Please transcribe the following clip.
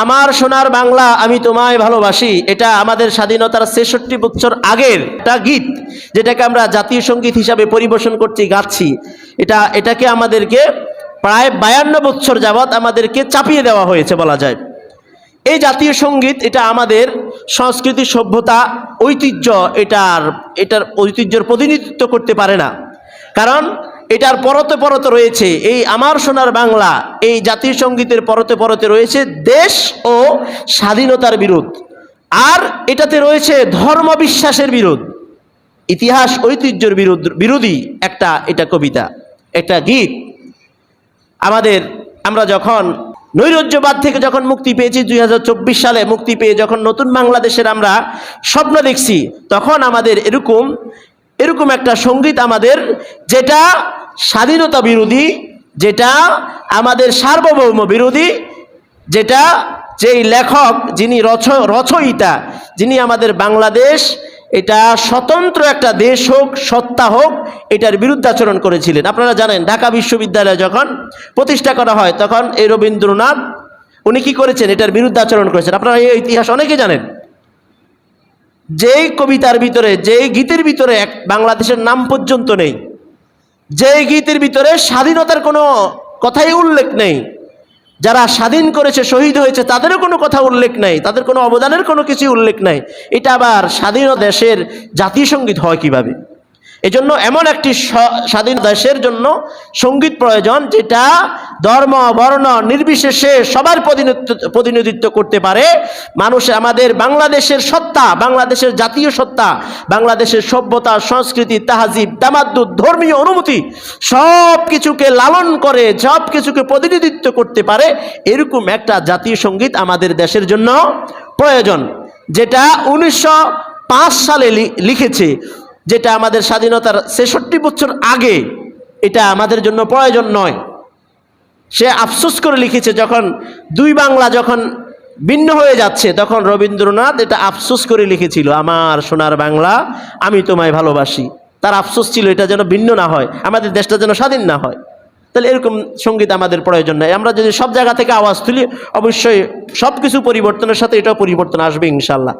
আমার সোনার বাংলা আমি তোমায় ভালোবাসি, এটা আমাদের স্বাধীনতার ৬৬ বছর আগের একটা গীত, যেটাকে আমরা জাতীয় সঙ্গীত হিসাবে পরিবেশন করছি, গাচ্ছি। এটাকে আমাদেরকে প্রায় 52 বছর যাবৎ আমাদেরকে চাপিয়ে দেওয়া হয়েছে বলা যায়। এই জাতীয় সঙ্গীত এটা আমাদের সংস্কৃতি, সভ্যতা, ঐতিহ্য, এটার ঐতিহ্যের প্রতিনিধিত্ব করতে পারে না। কারণ এটার পরতে পরতে রয়েছে, এই আমার সোনার বাংলা এই জাতীয় সঙ্গীতের পরতে পরতে রয়েছে দেশ ও স্বাধীনতার বিরোধ, আর এটাতে রয়েছে ধর্ম বিশ্বাসের বিরোধ, ইতিহাস ঐতিহ্যের বিরোধী এটা কবিতা, একটা গীত। আমরা যখন নৈরাজ্যবাদ থেকে যখন মুক্তি পেয়েছি, 2024 সালে মুক্তি পেয়ে যখন নতুন বাংলাদেশের আমরা স্বপ্ন দেখছি, তখন আমাদের এরকম একটা সঙ্গীত আমাদের, যেটা স্বাধীনতা বিরোধী, যেটা আমাদের সার্বভৌম বিরোধী, যেই লেখক, যিনি রচয়িতা, যিনি আমাদের বাংলাদেশ এটা স্বতন্ত্র একটা দেশ হোক, সত্তা হোক, এটার বিরুদ্ধাচরণ করেছিলেন। আপনারা জানেন, ঢাকা বিশ্ববিদ্যালয় যখন প্রতিষ্ঠা করা হয়, তখন এই রবীন্দ্রনাথ উনি কি করেছেন, এটার বিরুদ্ধাচরণ করেছেন। আপনারা এই ইতিহাস অনেকে জানেন। যেই কবিতার ভিতরে, যেই গীতের ভিতরে বাংলাদেশের নাম পর্যন্ত নেই, যেই গীতের ভিতরে স্বাধীনতার কোনো কথাই উল্লেখ নেই, যারা স্বাধীন করেছে, শহীদ হয়েছে, তাদেরও কোনো কথা উল্লেখ নাই, তাদের কোনো অবদানের কোনো কিছু উল্লেখ নাই, এটা আবার স্বাধীন দেশের জাতীয় সঙ্গীত হয় কিভাবে? এজন্য এমন একটি স্বাধীন দেশের জন্য সঙ্গীত প্রয়োজন, যেটা ধর্ম বর্ণ নির্বিশেষে সবার প্রতিনিধিত্ব করতে পারে। মানুষ, আমাদের বাংলাদেশের সত্তা, বাংলাদেশের জাতীয় সত্তা, বাংলাদেশের সভ্যতা, সংস্কৃতি, তাহাজিব, তামাদ্দুদ, ধর্মীয় অনুভূতি সব কিছুকে লালন করে, সব কিছুকে প্রতিনিধিত্ব করতে পারে, এরকম একটা জাতীয় সঙ্গীত আমাদের দেশের জন্য প্রয়োজন, যেটা 1905 সালে লিখেছে, যেটা আমাদের স্বাধীনতার ৬৬ বছর আগে। এটা আমাদের জন্য প্রয়োজন নয়। সে আফসোস করে লিখেছে, যখন দুই বাংলা যখন ভিন্ন হয়ে যাচ্ছে, তখন রবীন্দ্রনাথ এটা আফসোস করে লিখেছিল, আমার সোনার বাংলা আমি তোমায় ভালোবাসি। তার আফসোস ছিল এটা যেন ভিন্ন না হয়, আমাদের দেশটা যেন স্বাধীন না হয়। তাহলে এরকম সঙ্গীত আমাদের প্রয়োজন নাই। আমরা যদি সব জায়গা থেকে আওয়াজ তুলি, অবশ্যই সব কিছু পরিবর্তনের সাথে এটাও পরিবর্তন আসবে ইনশাল্লাহ।